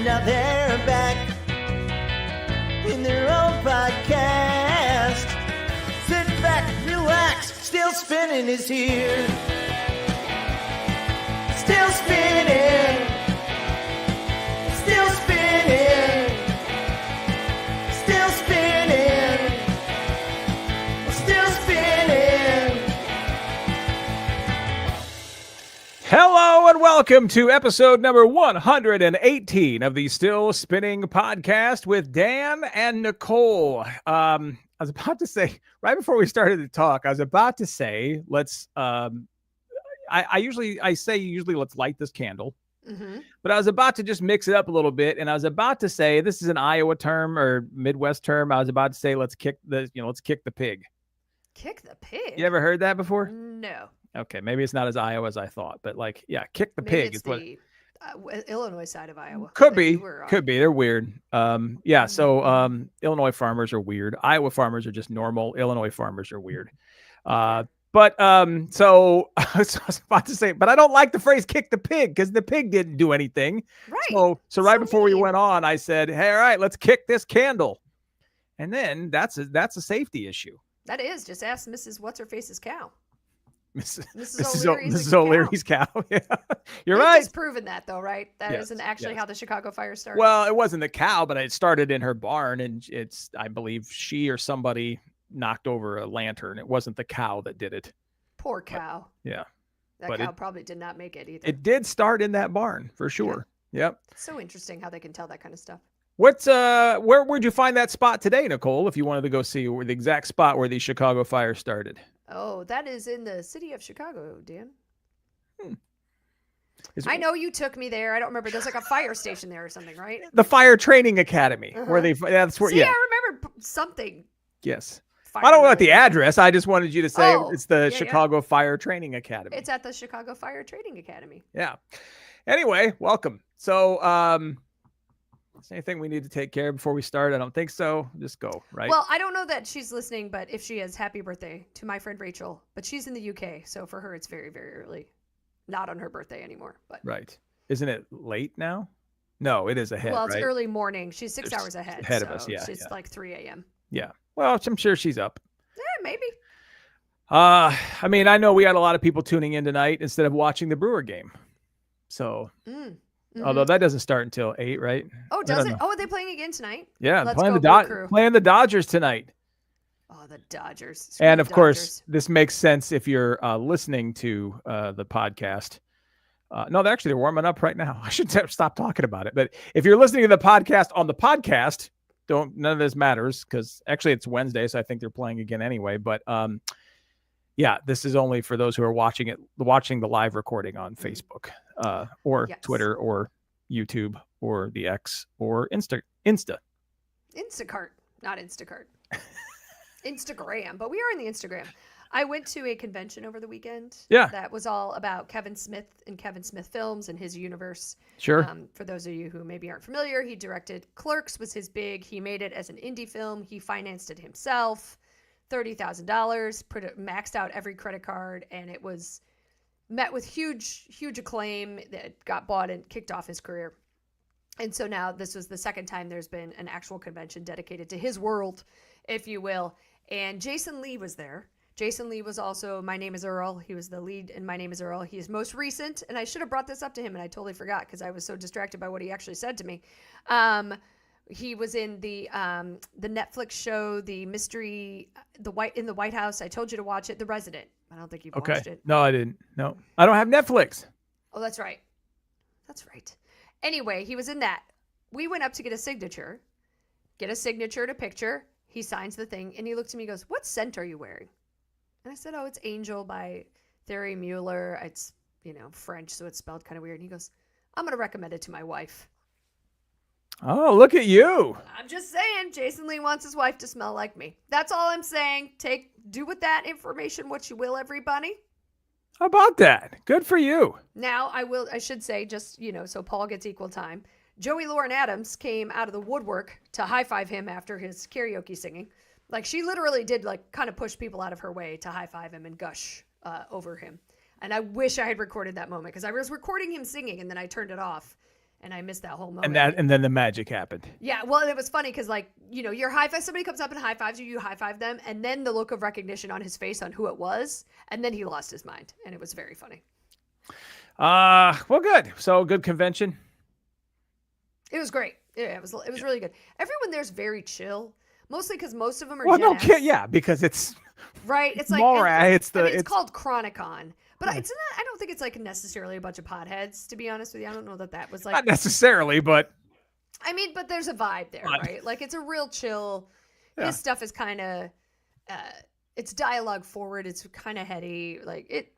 Now they're back in their own podcast. Sit back, relax, Still Spinning is here. Still spinning. Still spinning. Still spinning. Still spinning. Hello and welcome to episode number 118 of the Still Spinning podcast with Dan and Nicole. I was about to say, right before we started to talk, let's, I usually say let's light this candle, but I was about to just mix it up a little bit. And I was about to say, this is an Iowa term or Midwest term. I was about to say, let's kick the pig. Kick the pig? You ever heard that before? No. Okay, maybe it's not as Iowa as I thought, but like, yeah, kick the Maybe pig it's is what the Illinois side of Iowa. could be. They're weird. So Illinois farmers are weird. Iowa farmers are just normal. Illinois farmers are weird. So I was about to say, but I don't like the phrase "kick the pig" because the pig didn't do anything. Right. So right before we went on, I said, "Hey, all right, let's kick this candle," and then that's a safety issue. That is. Just ask Mrs. What's her face's cow. Mrs. O'Leary's cow. Yeah, you're We've right. just proven that, though, right? That isn't actually how the Chicago fire started. Well, it wasn't the cow, but it started in her barn, and I believe she or somebody knocked over a lantern. It wasn't the cow that did it. Poor cow. That cow probably did not make it either. It did start in that barn for sure. Yeah. Yep. It's so interesting how they can tell that kind of stuff. Where'd you find that spot today, Nicole? If you wanted to go see the exact spot where the Chicago fire started. Oh, that is in the city of Chicago, Dan. I know you took me there. I don't remember. There's like a fire station there or something, right? The Fire Training Academy, where that's where. See, I remember something. Yes. I don't want the address. I just wanted you to say it's the Chicago Fire Training Academy. It's at the Chicago Fire Training Academy. Yeah. Anyway, welcome. So, is there anything we need to take care of before we start? I don't think so. Just go, right? Well, I don't know that she's listening, but if she is, happy birthday to my friend Rachel. But she's in the UK, so for her, it's very, very early. Not on her birthday anymore. But right. Isn't it late now? No, it is ahead, Well, it's right? early morning. She's 6 hours ahead. Ahead of us, yeah. She's like 3 a.m. Yeah. Well, I'm sure she's up. Yeah, maybe. I mean, I know we had a lot of people tuning in tonight instead of watching the Brewer game. So... Although that doesn't start until 8, right? Oh, does it? Oh, are they playing again tonight? Yeah, Let's playing the Dodgers tonight. Oh, the Dodgers. And of course, this makes sense if you're listening to the podcast. No, they're warming up right now. I should stop talking about it. But if you're listening to the podcast on the podcast, none of this matters because actually it's Wednesday, so I think they're playing again anyway. But yeah, this is only for those who are watching the live recording on Facebook or Twitter or YouTube or the X or Insta. Instacart, not Instacart. Instagram, but we are in the Instagram. I went to a convention over the weekend. Yeah. That was all about Kevin Smith and Kevin Smith films and his universe. Sure. For those of you who maybe aren't familiar, he directed Clerks was his big. He made it as an indie film. He financed it himself. $30,000, maxed out every credit card, and it was met with huge acclaim that got bought and kicked off his career. And so now this was the second time there's been an actual convention dedicated to his world, if you will. And Jason Lee was there. Jason Lee was also My Name is Earl. He was the lead in My Name is Earl. He is most recent, and I should have brought this up to him, and I totally forgot because I was so distracted by what he actually said to me. He was in the Netflix show, the mystery, in the White House. I told you to watch it, The Resident. I don't think you've watched it. No, I didn't. No, I don't have Netflix. Oh, that's right. That's right. Anyway, he was in that. We went up to get a signature to picture. He signs the thing, and he looks at me and goes, "What scent are you wearing?" And I said, "Oh, it's Angel by Thierry Mueller. It's, French, so it's spelled kind of weird." And he goes, "I'm going to recommend it to my wife." Oh, look at you. I'm just saying, Jason Lee wants his wife to smell like me. That's all I'm saying. Do with that information what you will, everybody. How about that? Good for you. Now, I should say, just, so Paul gets equal time. Joey Lauren Adams came out of the woodwork to high-five him after his karaoke singing. Like, she literally did, kind of push people out of her way to high-five him and gush over him. And I wish I had recorded that moment, because I was recording him singing, and then I turned it off. and I missed that whole moment. And then the magic happened. Yeah, well, it was funny because, like, you know, you're high five, somebody comes up and high fives you, you high five them, and then the look of recognition on his face on who it was, and then he lost his mind, and it was very funny. Well, good. So good convention. It was great. Yeah, it was really good. Everyone there's very chill, mostly because most of them are Well, Gen no X. kid, yeah, because it's right. It's like Mora, it's called Chronicon, but it's not. I don't think it's like necessarily a bunch of potheads. To be honest with you, I don't know that was like not necessarily, but I mean, but there's a vibe there, right? Like it's a real chill. Yeah. His stuff is kind of, it's dialogue forward. It's kind of heady,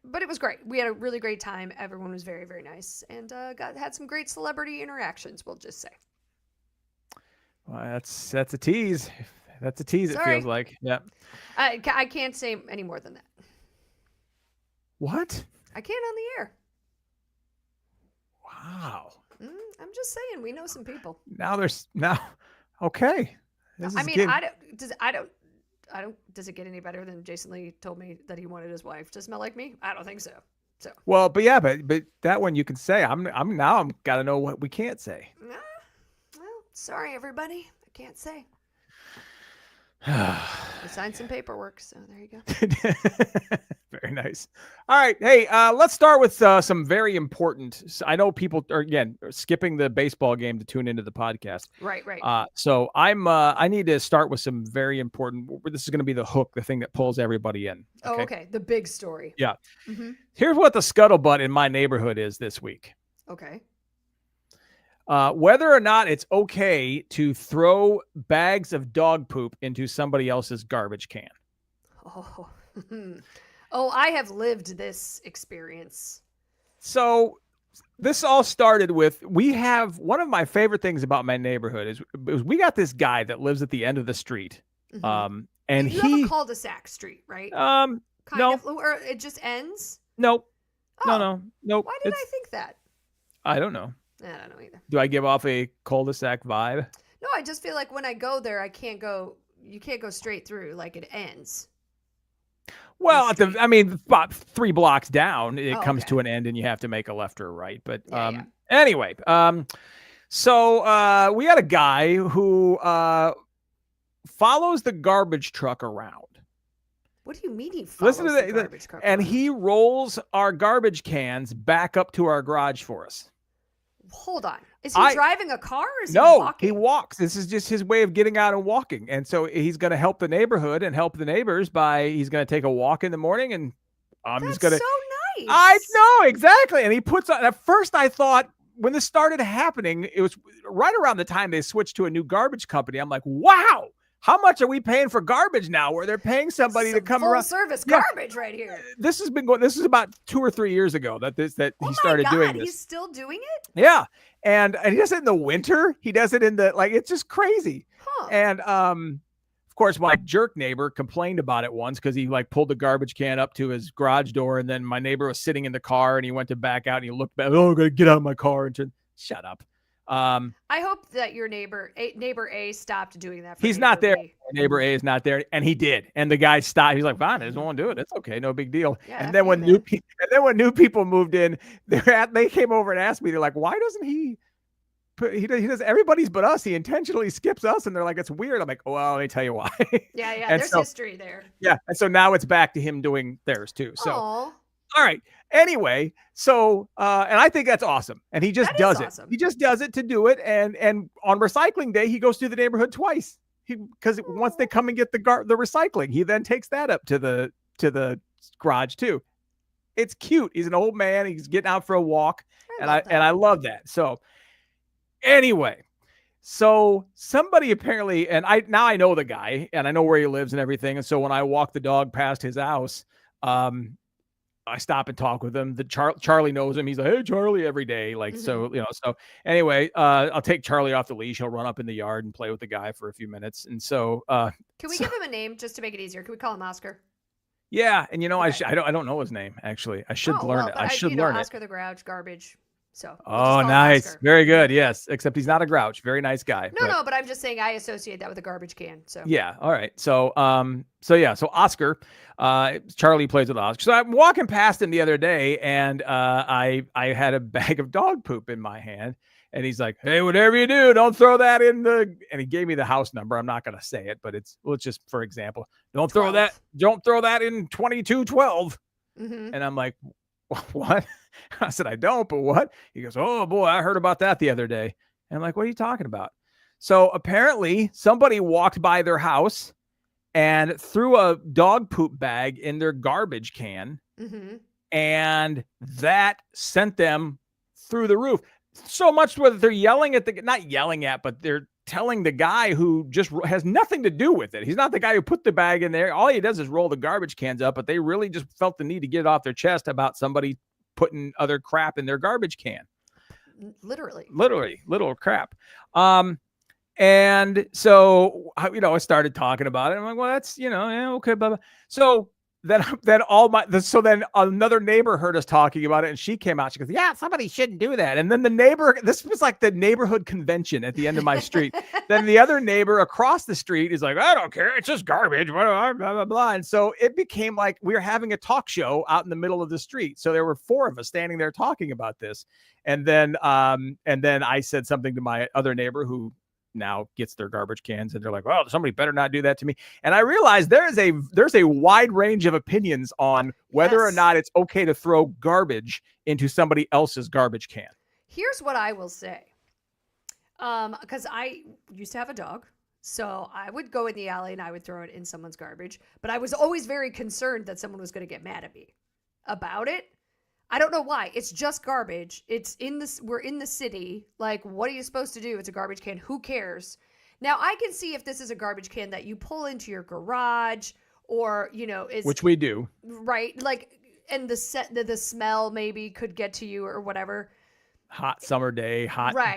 but it was great. We had a really great time. Everyone was very, very nice, and had some great celebrity interactions. We'll just say. Well, that's a tease. That's a tease. Sorry. It feels like. Yeah. I can't say any more than that. What? I can't on the air. Wow. I'm just saying, we know some people. Okay. I mean, I don't. Does it get any better than Jason Lee told me that he wanted his wife to smell like me? I don't think so. So. Well, but that one you can say. I'm got to know what we can't say. Well, sorry everybody, I can't say. I signed some paperwork, so there you go. Very nice. All right. Hey, let's start with some very important. I know people are, again, skipping the baseball game to tune into the podcast. Right. So I need to start with some very important. This is going to be the hook, the thing that pulls everybody in. Okay? Oh, okay. The big story. Yeah. Mm-hmm. Here's what the scuttlebutt in my neighborhood is this week. Okay. Whether or not it's okay to throw bags of dog poop into somebody else's garbage can. Oh. Oh, I have lived this experience. So this all started with, we have one of my favorite things about my neighborhood is we got this guy that lives at the end of the street. Mm-hmm. And you he have a cul-de-sac street, right? Kind of, or it just ends? Nope. Oh. Nope. Why did I think that? I don't know. I don't know either. Do I give off a cul-de-sac vibe? No, I just feel like when I go there, you can't go straight through, like it ends. Well, about 3 blocks down, it comes okay. to an end and you have to make a left or a right. But Yeah. Anyway, so we had a guy who follows the garbage truck around. What do you mean he follows the garbage truck and around? he rolls our garbage cans back up to our garage for us. Hold on. Is he driving a car or is he walking? He walks. This is just his way of getting out and walking. And so he's going to help the neighborhood and help the neighbors he's going to take a walk in the morning and That's so nice. I know, exactly. And he puts on, at first I thought when this started happening, it was right around the time they switched to a new garbage company. I'm like, wow, how much are we paying for garbage now where they're paying somebody to come around? Full service garbage right here. This is about 2 or 3 years ago that he started doing this. He's still doing it? Yeah. And he does it in the winter. He does it in it's just crazy. Huh. And of course, my jerk neighbor complained about it once because he pulled the garbage can up to his garage door, and then my neighbor was sitting in the car and he went to back out and he looked back. Oh, I'm gonna get out of my car and shut up. I hope that your neighbor A stopped doing that. He's not there. Neighbor A is not there, and he did. And the guy stopped. He's like, "Fine, I just want to do it. It's okay, no big deal." Yeah, and then when new people moved in, they came over and asked me. They're like, "Why doesn't he? He does everybody's but us. He intentionally skips us." And they're like, "It's weird." I'm like, "Oh, well, let me tell you why." Yeah. There's history there. Yeah, and so now it's back to him doing theirs too. So. Aww. All right. Anyway, so and I think that's awesome. And he just does it. Awesome. He just does it to do it. And on recycling day, he goes through the neighborhood twice. Because once they come and get the recycling, he then takes that up to the garage too. It's cute. He's an old man. He's getting out for a walk, and I love that. So anyway, so somebody apparently, and I know the guy and I know where he lives and everything. And so when I walk the dog past his house, I stop and talk with him. Charlie knows him. He's like, "Hey, Charlie," every day. So anyway, I'll take Charlie off the leash. He'll run up in the yard and play with the guy for a few minutes. And so, can we give him a name just to make it easier? Can we call him Oscar? Yeah. And okay. I don't know his name actually. I should learn it. I should learn Oscar the Grouch, garbage. So. Nice. Very good. Yes. Except he's not a grouch. Very nice guy. No, but I'm just saying I associate that with a garbage can. So. Yeah. All right. So, so Oscar, Charlie plays with Oscar. So I'm walking past him the other day and, I had a bag of dog poop in my hand And he's like, hey, whatever you do, don't throw that in the, and he gave me the house number. I'm not going to say it, but let's just, for example, don't throw that in 2212. Mm-hmm. And I'm like, what? I said, I don't, but what? He goes, oh boy, I heard about that the other day. And I'm like, what are you talking about? So apparently somebody walked by their house and threw a dog poop bag in their garbage can. Mm-hmm. And that sent them through the roof. So much where they're yelling at not yelling at, but they're telling the guy who just has nothing to do with it. He's not the guy who put the bag in there. All he does is roll the garbage cans up, but they really just felt the need to get it off their chest about somebody putting other crap in their garbage can. Literally little crap. And so, I started talking about it. I'm like, well, that's, yeah, okay, blah, blah. So then another neighbor heard us talking about it, and she came out. She goes, yeah, somebody shouldn't do that. And then this was like the neighborhood convention at the end of my street. Then the other neighbor across the street is like, I don't care. It's just garbage, blah, blah, blah. And so it became like we were having a talk show out in the middle of the street. So there were 4 of us standing there talking about this. And then I said something to my other neighbor who now gets their garbage cans, and they're like, well, somebody better not do that to me. And I realized there's a wide range of opinions on whether or not it's okay to throw garbage into somebody else's garbage can. Here's what I will say. Because I used to have a dog, so I would go in the alley and I would throw it in someone's garbage, but I was always very concerned that someone was going to get mad at me about it. I don't know why. It's just garbage. We're in the city. Like, what are you supposed to do? It's a garbage can. Who cares? Now, I can see if this is a garbage can that you pull into your garage, or, which we do. Right. Like, and the smell maybe could get to you or whatever. Hot summer day,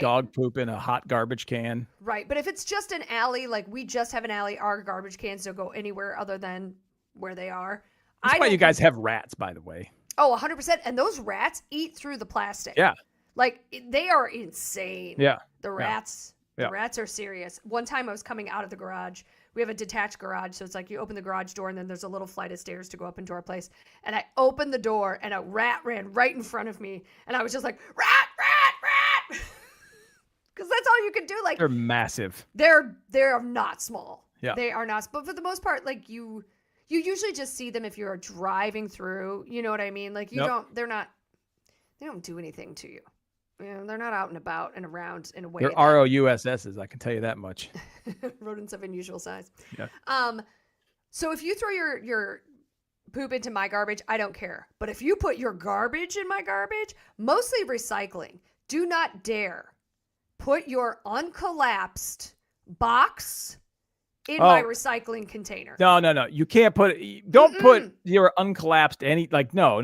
dog poop in a hot garbage can. Right. But if it's just an alley, like we just have an alley, our garbage cans don't go anywhere other than where they are. That's why you guys have rats, by the way. Oh, 100%. And those rats eat through the plastic. Yeah. Like, they are insane. Yeah. The rats. Yeah. The rats are serious. One time I was coming out of the garage. We have a detached garage, so it's like you open the garage door and then there's a little flight of stairs to go up into our place. And I opened the door and a rat ran right in front of me. And I was just like, rat, rat, rat. Because that's all you can do. Like, they're massive. They're not small. Yeah. They are not. But for the most part, like, you usually just see them if you're driving through, you know what I mean? Like, they don't do anything to you. They're not out and about and around in a way. They're ROUSSs, I can tell you that much. Rodents of unusual size. Yeah. So if you throw your poop into my garbage, I don't care. But if you put your garbage in my garbage, mostly recycling, do not dare put your uncollapsed box in my recycling container. No. You can't don't put your uncollapsed no.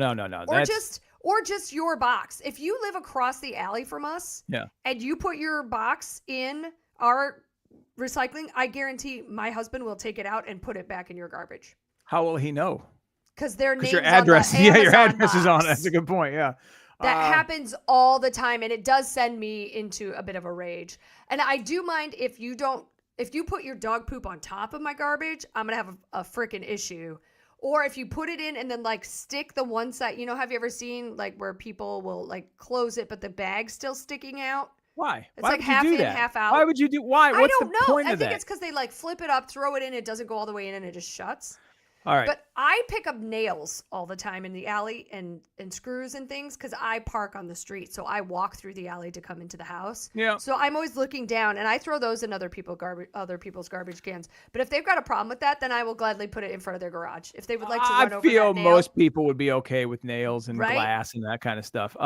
Or just your box. If you live across the alley from us, and you put your box in our recycling, I guarantee my husband will take it out and put it back in your garbage. How will he know? Because their name's your address, on the Amazon your address box. is on it. That's a good point. Yeah. That happens all the time, and it does send me into a bit of a rage. And I do mind if you put your dog poop on top of my garbage, I'm going to have a freaking issue. Or if you put it in and then like stick the one side, have you ever seen like where people will like close it, but the bag's still sticking out? Why? It's like half in, half out. Why would you do? Why? What's I don't know. Point of that? I think it's because they like flip it up, throw it in, it doesn't go all the way in, and it just shuts. All right. But I pick up nails all the time in the alley and screws and things because I park on the street. So I walk through the alley to come into the house. Yeah. So I'm always looking down, and I throw those in other people's garbage cans. But if they've got a problem with that, then I will gladly put it in front of their garage. If they would like to run over that nail. I feel most people would be okay with nails and glass and that kind of stuff.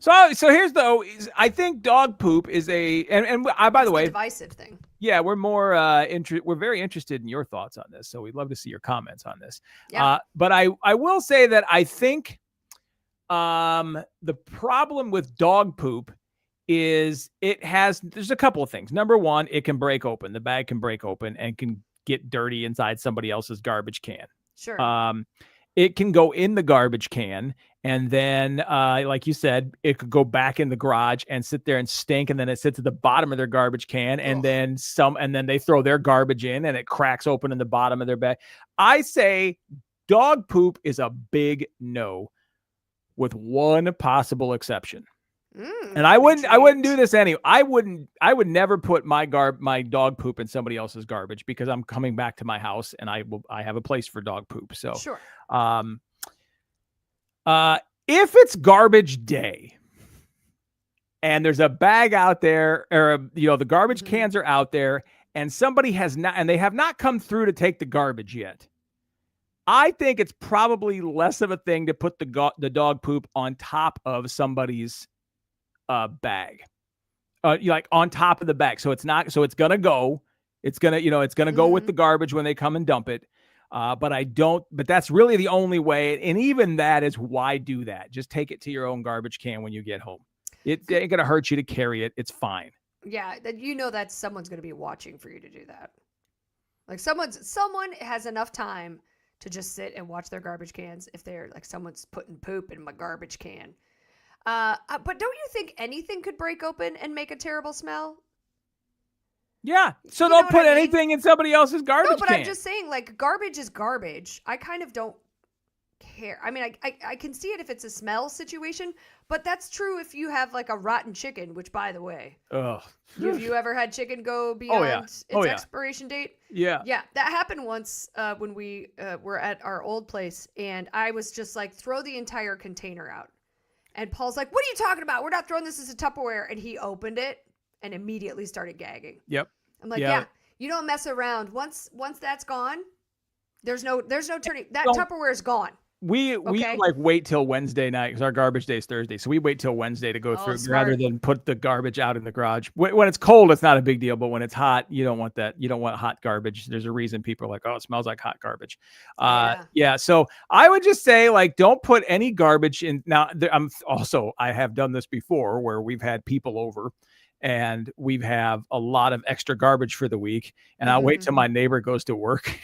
So here's I think dog poop is by the way, a divisive thing. Yeah, we're more we're very interested in your thoughts on this, so we'd love to see your comments on this. Yeah. But I will say that I think the problem with dog poop is there's a couple of things. Number one, it can break open. The bag can break open and can get dirty inside somebody else's garbage can. Sure. It can go in the garbage can, and then, like you said, it could go back in the garage and sit there and stink, and then it sits at the bottom of their garbage can, and then they throw their garbage in, and it cracks open in the bottom of their bag. I say dog poop is a big no, with one possible exception. And I wouldn't do this anyway. I would never put my dog poop in somebody else's garbage because I'm coming back to my house and I have a place for dog poop. So, Sure. If it's garbage day and there's a bag out there or, the garbage cans are out there and somebody they have not come through to take the garbage yet, I think it's probably less of a thing to put the dog poop on top of somebody's bag, like on top of the bag. So it's gonna go. It's gonna go with the garbage when they come and dump it. But that's really the only way. And even that is why do that. Just take it to your own garbage can when you get home. It ain't gonna hurt you to carry it. It's fine. Yeah, that someone's gonna be watching for you to do that. Like someone has enough time to just sit and watch their garbage cans if they're like someone's putting poop in my garbage can. But don't you think anything could break open and make a terrible smell? Yeah. So don't put anything in somebody else's garbage can. No, but I'm just saying, like, garbage is garbage. I kind of don't care. I mean, I can see it if it's a smell situation, but that's true if you have like a rotten chicken, which, by the way, have you ever had chicken go beyond its expiration date? Yeah. Yeah. That happened once when we were at our old place, and I was just like, throw the entire container out. And Paul's like, what are you talking about? We're not throwing this as a Tupperware. And he opened it and immediately started gagging. Yep. I'm like, yeah, you don't mess around. Once that's gone, there's no turning. That Tupperware is gone. We like wait till Wednesday night because our garbage day is Thursday. So we wait till Wednesday to go through rather than put the garbage out in the garage. When it's cold, it's not a big deal. But when it's hot, you don't want that. You don't want hot garbage. There's a reason people are like, oh, it smells like hot garbage. Yeah. So I would just say, like, don't put any garbage in. Now, I have done this before where we've had people over and we have a lot of extra garbage for the week. And I'll wait till my neighbor goes to work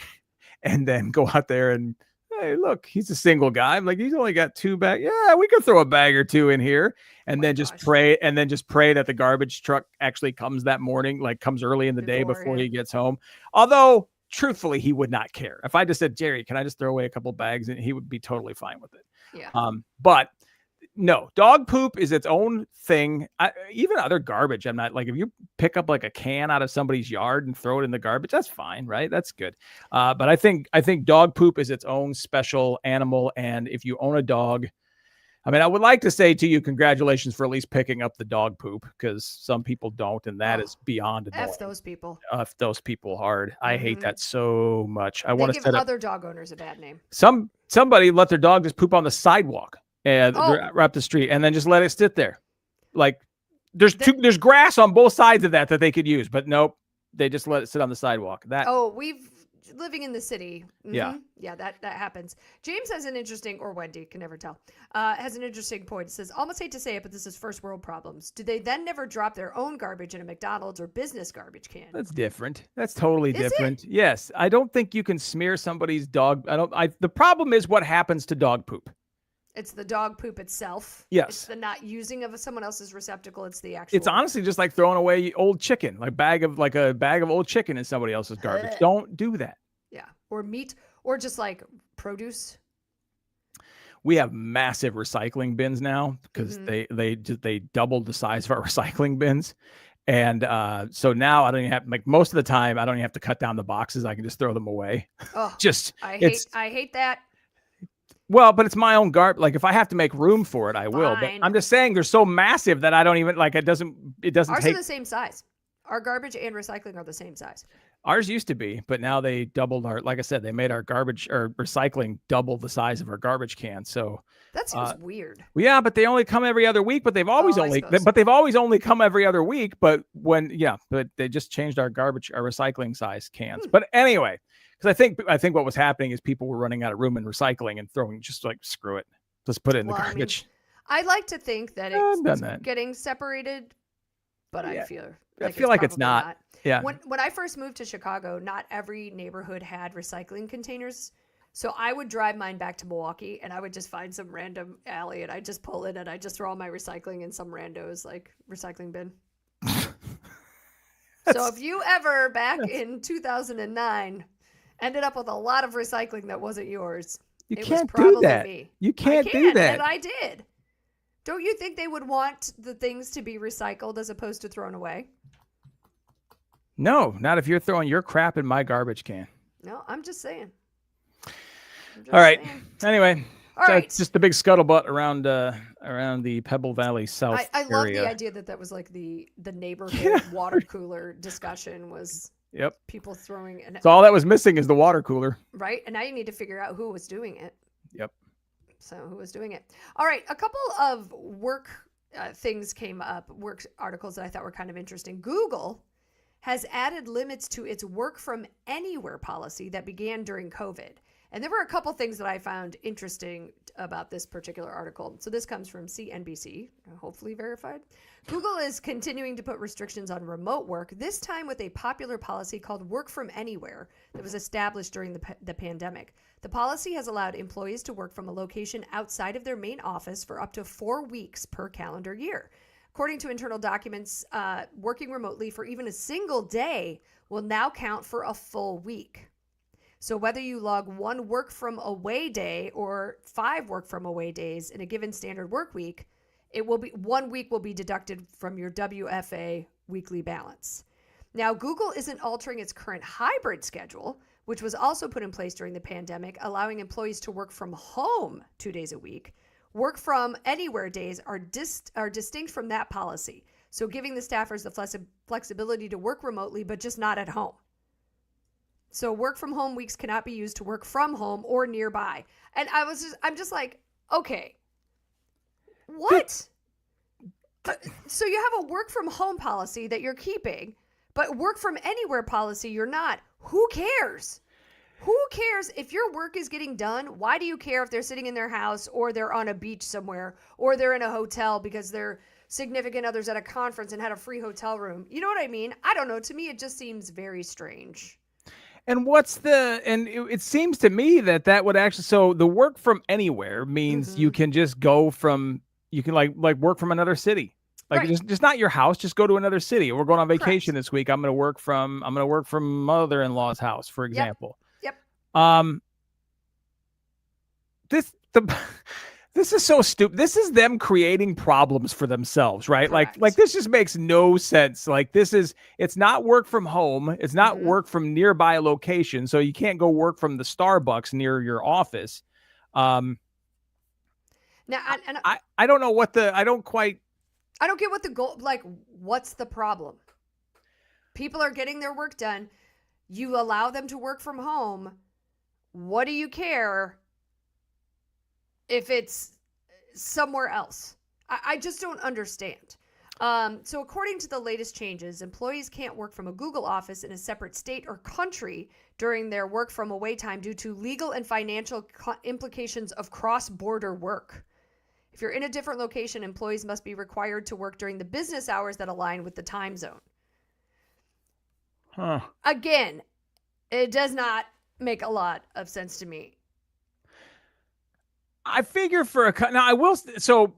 and then go out there and, hey, look, he's a single guy. I'm like, he's only got 2 bags. Yeah, we could throw a bag or 2 in here and then just pray that the garbage truck actually comes that morning, like comes early in the day before he gets home. Although, truthfully, he would not care. If I just said, Jerry, can I just throw away a couple bags? And he would be totally fine with it. Yeah. But no, dog poop is its own thing. Even other garbage. I'm not like, if you pick up like a can out of somebody's yard and throw it in the garbage, that's fine, right? That's good. But I think dog poop is its own special animal. And if you own a dog, I mean, I would like to say to you, congratulations for at least picking up the dog poop, because some people don't, and that is beyond annoying. F those people. F those people hard. I hate that so much. I want to give other dog owners a bad name. Somebody let their dog just poop on the sidewalk and wrap the street and then just let it sit there. Like there's grass on both sides of that they could use, but nope, they just let it sit on the sidewalk. We've living in the city. Yeah, that happens. James has an interesting, or Wendy, can never tell, has an interesting point. It says, almost hate to say it, but this is first world problems. Do they then never drop their own garbage in a McDonald's or business garbage can? That's different. That's totally different. Yes. I don't think you can smear somebody's dog. The problem is what happens to dog poop. It's the dog poop itself. Yes. It's the not using of someone else's receptacle. It's the actual. It's honestly just like throwing away old chicken, like a bag of old chicken in somebody else's garbage. Don't do that. Yeah. Or meat, or just like produce. We have massive recycling bins now because they doubled the size of our recycling bins. And so now I don't even have, like, most of the time I don't even have to cut down the boxes. I can just throw them away. Oh, I hate that. Well, but it's my own garbage. Like, if I have to make room for it, I will. But I'm just saying they're so massive that I don't even, like, it doesn't Ours are the same size. Our garbage and recycling are the same size. Ours used to be, but now they doubled like I said, they made our garbage or recycling double the size of our garbage can. So that seems weird. Yeah, but they only come every other week, but they've always only come every other week. But but they just changed our recycling size cans. But anyway, because I think what was happening is people were running out of room in recycling and throwing, just like, screw it, let's put it in the garbage. I like to think that it's getting separated, but I feel like it's not. Yeah. When I first moved to Chicago, not every neighborhood had recycling containers. So I would drive mine back to Milwaukee and I would just find some random alley and I'd just pull in and I'd just throw all my recycling in some rando's like recycling bin. So if you ever back in 2009 ended up with a lot of recycling that wasn't yours, you can't do that. Me. You can't do that. And I did. Don't you think they would want the things to be recycled as opposed to thrown away? No, not if you're throwing your crap in my garbage can. No, I'm just saying. All right. Anyway, All right. It's just a big scuttlebutt around the Pebble Valley South I love area. the idea that was like the neighborhood water cooler discussion was people throwing. So all that was missing is the water cooler. Right. And now you need to figure out who was doing it. Yep. So who was doing it? All right. A couple of work things came up, work articles that I thought were kind of interesting. Google has added limits to its work from anywhere policy that began during COVID. And there were a couple things that I found interesting about this particular article. So this comes from CNBC, hopefully verified. Google is continuing to put restrictions on remote work, this time with a popular policy called Work from Anywhere that was established during the pandemic. The policy has allowed employees to work from a location outside of their main office for up to 4 weeks per calendar year. According to internal documents, working remotely for even a single day will now count for a full week. So whether you log 1 work from away day or 5 work from away days in a given standard work week, it will be 1 week will be deducted from your WFA weekly balance. Now, Google isn't altering its current hybrid schedule, which was also put in place during the pandemic, allowing employees to work from home 2 days a week. Work from anywhere days are distinct from that policy, so giving the staffers the flexibility to work remotely, but just not at home. So work from home weeks cannot be used to work from home or nearby. And I'm just like, okay, what? So you have a work from home policy that you're keeping, but work from anywhere policy you're not. Who cares? Who cares if your work is getting done? Why do you care if they're sitting in their house or they're on a beach somewhere or they're in a hotel because their significant other's at a conference and had a free hotel room? You know what I mean? I don't know. To me, it just seems very strange. And it seems to me that would actually, so the work from anywhere means you can just go from, you can like work from another city. Like just not your house, just go to another city. We're going on vacation this week. I'm going to work from mother-in-law's house, for example. Yep. This is so stupid. This is them creating problems for themselves, right? Correct. Like this just makes no sense. Like it's not work from home. It's not work from nearby location. So you can't go work from the Starbucks near your office. Now, I don't know I don't get what the goal, like, what's the problem? People are getting their work done. You allow them to work from home. What do you care if it's somewhere else? I just don't understand. So according to the latest changes, employees can't work from a Google office in a separate state or country during their work from away time due to legal and financial implications of cross-border work. If you're in a different location, employees must be required to work during the business hours that align with the time zone. Again, it does not make a lot of sense to me. I figure now I will. So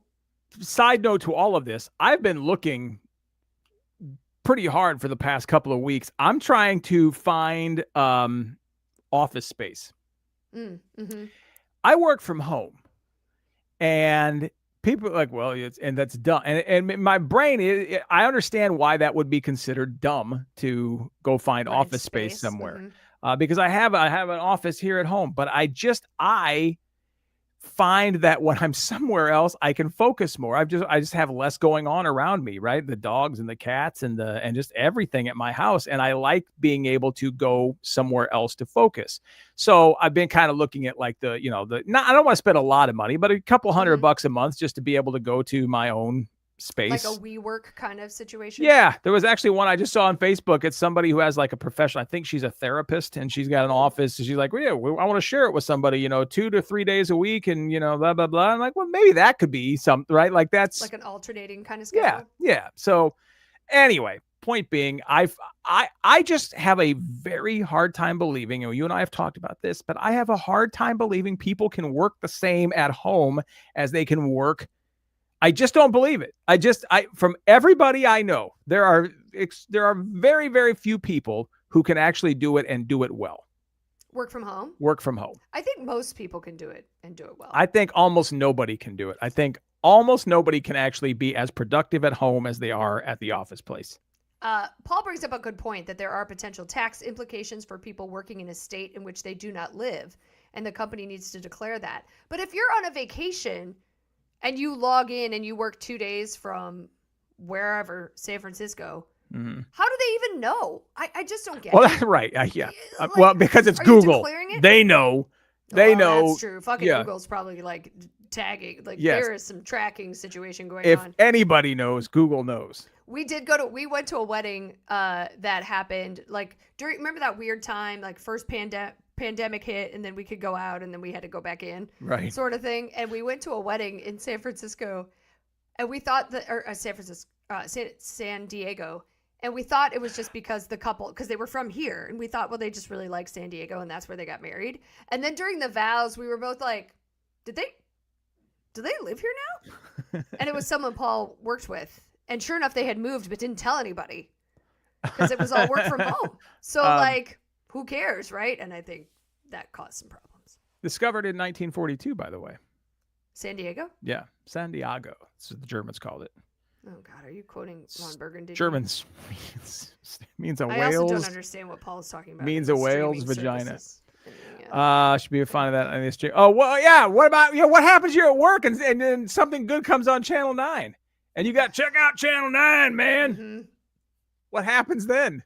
side note to all of this, I've been looking pretty hard for the past couple of weeks. I'm trying to find office space. I work from home. And people are like, well, that's dumb. And my brain, I understand why that would be considered dumb to go find office space somewhere, because I have an office here at home. But I find that when I'm somewhere else, I can focus more. I just have less going on around me, right? The dogs and the cats and just everything at my house. And I like being able to go somewhere else to focus. So I've been kind of looking at like I don't want to spend a lot of money, but a couple $100 a month just to be able to go to my own space. Like a WeWork kind of situation? Yeah. There was actually one I just saw on Facebook. It's somebody who has like a professional, I think she's a therapist, and she's got an office. And she's like, well, yeah, I want to share it with somebody, 2 to 3 days a week and, blah, blah, blah. I'm like, well, maybe that could be something, right? Like that's like an alternating kind of schedule. Yeah. So anyway, point being, I just have a very hard time believing, you and I have talked about this, but I have a hard time believing people can work the same at home as they can work. I just don't believe it. From everybody I know, there are very, very few people who can actually do it and do it well. Work from home? Work from home. I think most people can do it and do it well. I think almost nobody can do it. I think almost nobody can actually be as productive at home as they are at the office place. Paul brings up a good point that there are potential tax implications for people working in a state in which they do not live, and the company needs to declare that. But if you're on a vacation and you log in and you work 2 days from wherever, San Francisco, how do they even know? I just don't get it. Right. Yeah. Well, because it's Google. They know. They know. That's true. Fucking Google's probably like tagging. Like there is some tracking situation going on. If anybody knows, Google knows. We went to a wedding that happened like remember that weird time, like first pandemic hit and then we could go out and then we had to go back in, right? Sort of thing. And we went to a wedding in San Francisco, and we thought San Diego, and we thought it was just because because they were from here, and we thought, well, they just really like San Diego and that's where they got married. And then during the vows, we were both like, do they live here now? And it was someone Paul worked with. And sure enough, they had moved, but didn't tell anybody because it was all work from home. So, who cares, right? And I think that caused some problems. Discovered in 1942, by the way. San Diego? Yeah, San Diego. That's what the Germans called it. Oh, God. Are you quoting Ron Burgundy? Germans means a whale's. I also don't understand what Paul is talking about. Means a whale's vagina. Yeah. Should be fun of that on this. Oh, well, yeah. What about, what happens? You're at work and then something good comes on Channel 9. And you got to check out Channel 9, man. Mm-hmm. What happens then?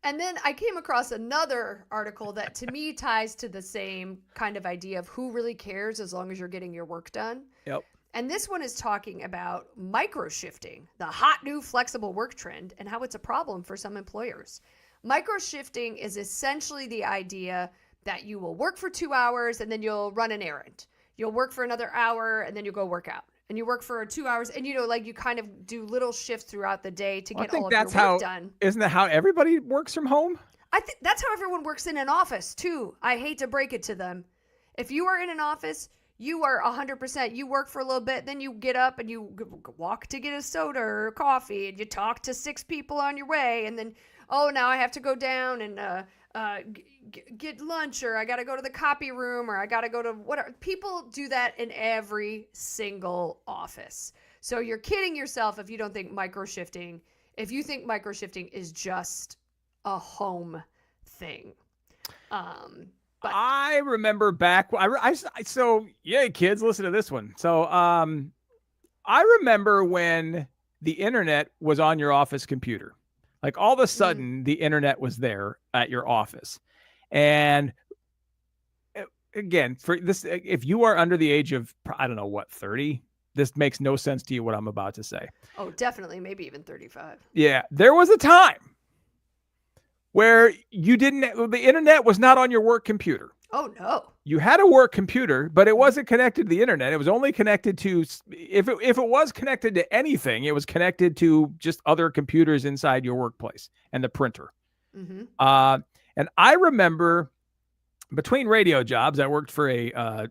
And then I came across another article that to me ties to the same kind of idea of who really cares as long as you're getting your work done. Yep. And this one is talking about microshifting, the hot new flexible work trend, and how it's a problem for some employers. Microshifting is essentially the idea that you will work for 2 hours and then you'll run an errand. You'll work for another hour and then you'll go work out. And you work for 2 hours, and you kind of do little shifts throughout the day to get all of your work done. Isn't that how everybody works from home? I think that's how everyone works in an office too. I hate to break it to them. If you are in an office, you are 100%. You work for a little bit, then you get up and you walk to get a soda or coffee, and you talk to 6 people on your way, and then now I have to go down and get lunch, or I got to go to the copy room, or I got to go to whatever. People do that in every single office. So you're kidding yourself if you don't think microshifting, if you think microshifting is just a home thing. But I remember back. So yay, kids, listen to this one. So I remember when the internet was on your office computer. Like all of a sudden, the internet was there at your office. And again, for this, if you are under the age of, 30, this makes no sense to you what I'm about to say. Oh, definitely. Maybe even 35. Yeah. There was a time where the internet was not on your work computer. Oh, no. You had a work computer, but it wasn't connected to the internet. It was only connected to, if it was connected to anything, it was connected to just other computers inside your workplace and the printer. Mm-hmm. And I remember between radio jobs, I worked for a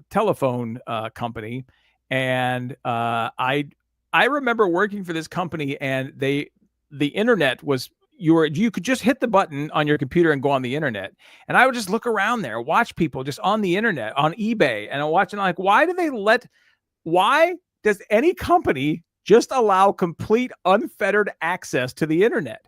telephone company, and I remember working for this company, and the internet was. You could just hit the button on your computer and go on the internet. And I would just look around there, watch people just on the internet, on eBay. And I'm watching like, why does any company just allow complete unfettered access to the internet?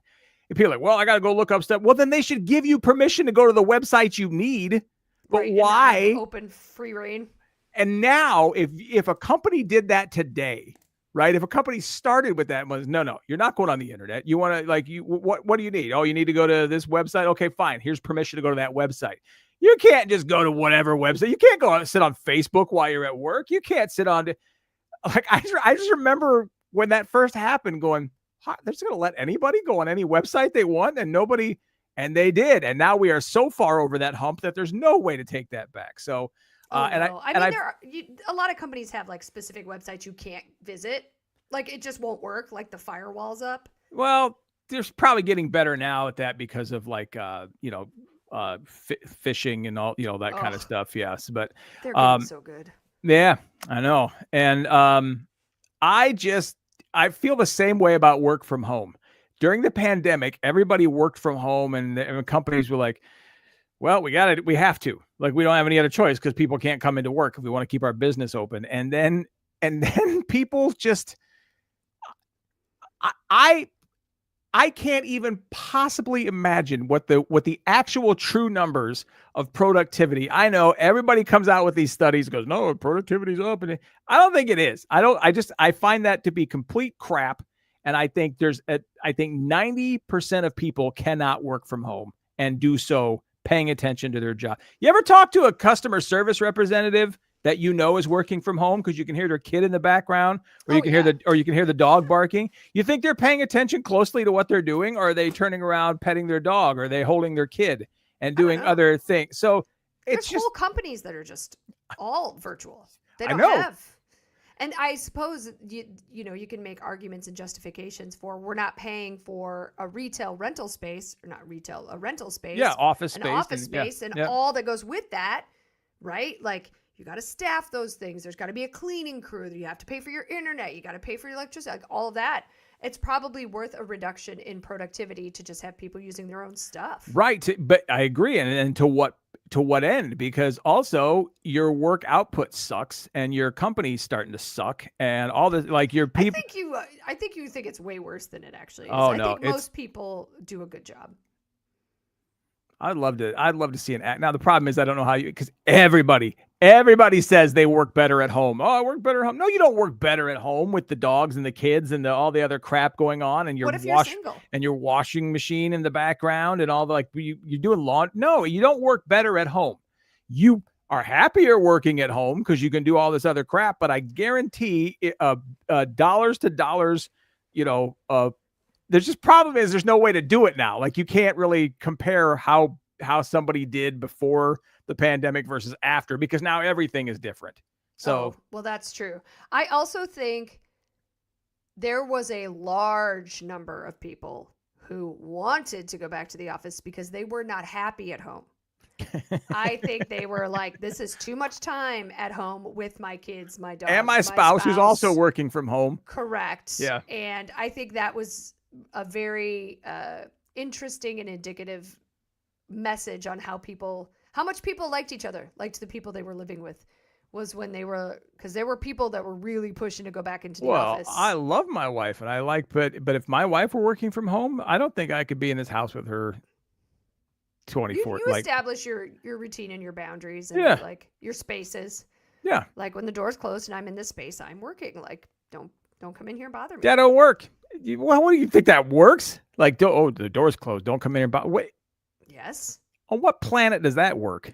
And people are like, well, I got to go look up stuff. Well, then they should give you permission to go to the website you need. But right, why? Open free reign. And now if a company did that today, right? If a company started with that, was no, you're not going on the internet. You want to what do you need? Oh, you need to go to this website. Okay, fine. Here's permission to go to that website. You can't just go to whatever website. You can't go and sit on Facebook while you're at work. You can't sit on I just remember when that first happened going, they're just going to let anybody go on any website they want, and they did. And now we are so far over that hump that there's no way to take that back. So a lot of companies have like specific websites you can't visit. Like it just won't work. Like the firewall's up. Well, there's probably getting better now at that because of phishing and all, that kind of stuff. Yes. But they're getting so good. Yeah, I know. And I feel the same way about work from home. During the pandemic, everybody worked from home, and companies were like, well, we have to. Like, we don't have any other choice because people can't come into work if we want to keep our business open. And then And then people just, I can't even possibly imagine what the actual true numbers of productivity. I know everybody comes out with these studies, goes, no, productivity's up. And I don't think it is. I find that to be complete crap. And I think I think 90% of people cannot work from home and do so paying attention to their job. You ever talk to a customer service representative that is working from home because you can hear their kid in the background, or you can hear the dog barking? You think they're paying attention closely to what they're doing, or are they turning around petting their dog, or are they holding their kid and doing other things? So it's There's whole companies that are just all virtual. They don't know. have. And I suppose you can make arguments and justifications for we're not paying for a retail rental space, or not retail, a rental space. Yeah, office space. An office space and all that goes with that, right? Like, you got to staff those things. There's got to be a cleaning crew. You have to pay for your internet. You got to pay for your electricity, like all of that. It's probably worth a reduction in productivity to just have people using their own stuff. Right. But I agree. And to what end? Because also your work output sucks and your company's starting to suck and all this, like your people. I think you think it's way worse than it actually is. Oh, I no, think most people do a good job. I'd love to see an act. Now, the problem is I don't know because everybody says they work better at home. Oh, I work better at home. No, you don't work better at home with the dogs and the kids and all the other crap going on. And what if you're single? And your washing machine in the background and all the, you're doing lawn. No, you don't work better at home. You are happier working at home because you can do all this other crap. But I guarantee dollars to dollars, there's just problem is there's no way to do it now. Like, you can't really compare how somebody did before the pandemic versus after, because now everything is different. So, well, that's true. I also think there was a large number of people who wanted to go back to the office because they were not happy at home. I think they were like, this is too much time at home with my kids, my dog, and my spouse who's also working from home. Correct. Yeah. And I think that was a very interesting and indicative message on how much people liked each other, liked the people they were living with, was when because there were people that were really pushing to go back into the office. Well, I love my wife and but if my wife were working from home, I don't think I could be in this house with her 24. You establish your routine and your boundaries and like your spaces. Yeah. Like, when the door's closed and I'm in this space, I'm working. Like, don't come in here and bother me. That don't work. Well, what do you think that works? Like, the door's closed. Don't come in here and bother. Wait. Yes. On what planet does that work?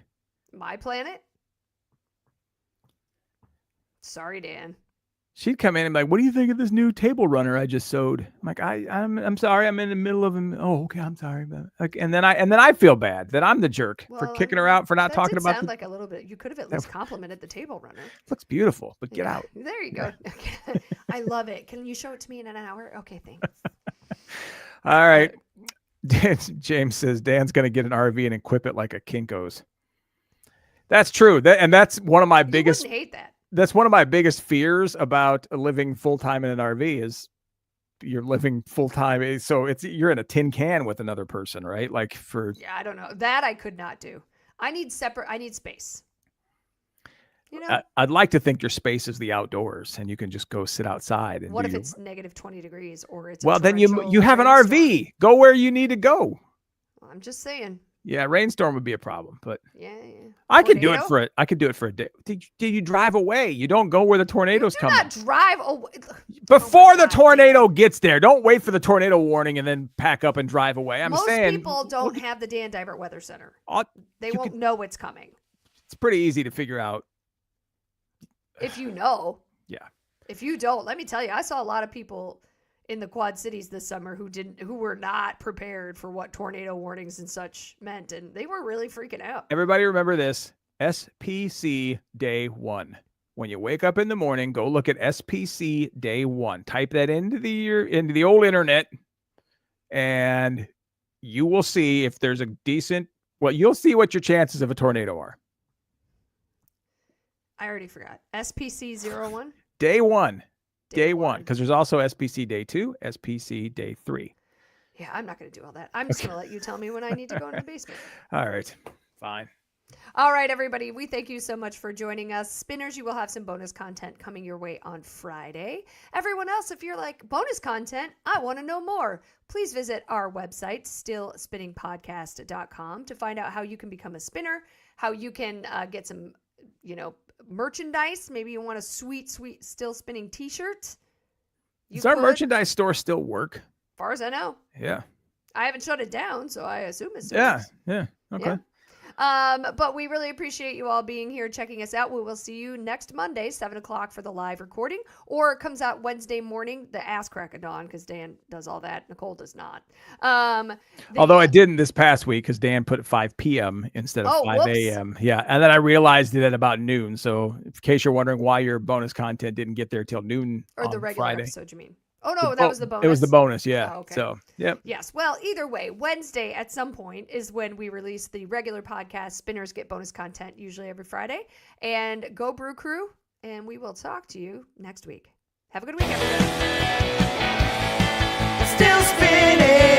My planet? Sorry, Dan. She'd come in and be like, what do you think of this new table runner I just sewed? I'm like, I'm sorry, I'm in the middle of them. Oh, okay, I'm sorry. Like, and then I feel bad that I'm the jerk for kicking her out for not talking about. Sound like a little bit. You could have at least complimented the table runner. Looks beautiful, but get out. There you go. I love it. Can you show it to me in an hour? Okay, thanks. All right. James says Dan's going to get an RV and equip it like a Kinko's. That's true. That's one of my biggest. You wouldn't hate that. That's one of my biggest fears about living full time in an RV is you're living full time. So you're in a tin can with another person, right? Like yeah, I don't know. That I could not do. I need space. I'd like to think your space is the outdoors and you can just go sit outside. And what if it's negative 20 degrees or it's then you have an RV. Go where you need to go. Well, I'm just saying. Yeah, rainstorm would be a problem, but yeah. I could do it for a day. Did you drive away? You don't go where the tornadoes come. Not drive away before the tornado gets there. Don't wait for the tornado warning and then pack up and drive away. Most people don't have the Dan Divert Weather Center. They won't know it's coming. It's pretty easy to figure out. If you know. Yeah. If you don't, let me tell you, I saw a lot of people in the Quad Cities this summer who were not prepared for what tornado warnings and such meant, and they were really freaking out. Everybody remember this: SPC Day 1. When you wake up in the morning, go look at SPC Day 1. Type that into the old internet, and you will see if there's a decent. Well, you'll see what your chances of a tornado are. I already forgot. SPC 01? Day 1. Day 1, because there's also SPC Day 2, SPC Day 3. Yeah, I'm not going to do all that. I'm just going to let you tell me when I need to go in the basement. All right, fine. All right, everybody. We thank you so much for joining us. Spinners, you will have some bonus content coming your way on Friday. Everyone else, if you're like, bonus content, I want to know more, please visit our website, stillspinningpodcast.com, to find out how you can become a spinner, how you can get some, merchandise. Maybe you want a sweet Still Spinning t-shirt. Does our merchandise store still work? As far as I know. Yeah. I haven't shut it down, so I assume it's Yeah. Okay. Yeah. But we really appreciate you all being here, checking us out. We will see you next Monday, 7 o'clock for the live recording, or it comes out Wednesday morning, the ass crack of dawn, because Dan does all that. Nicole does not. Although I didn't this past week because Dan put it 5 p.m. instead of 5 a.m. Yeah. And then I realized it at about noon. So in case you're wondering why your bonus content didn't get there till noon or the on regular Friday. episode, you mean? Oh, no, that was the bonus. It was the bonus, yeah. Oh, okay. So, yep. Yes. Well, either way, Wednesday at some point is when we release the regular podcast. Spinners get bonus content usually every Friday. And go Brew Crew, and we will talk to you next week. Have a good week, everybody. Still spinning.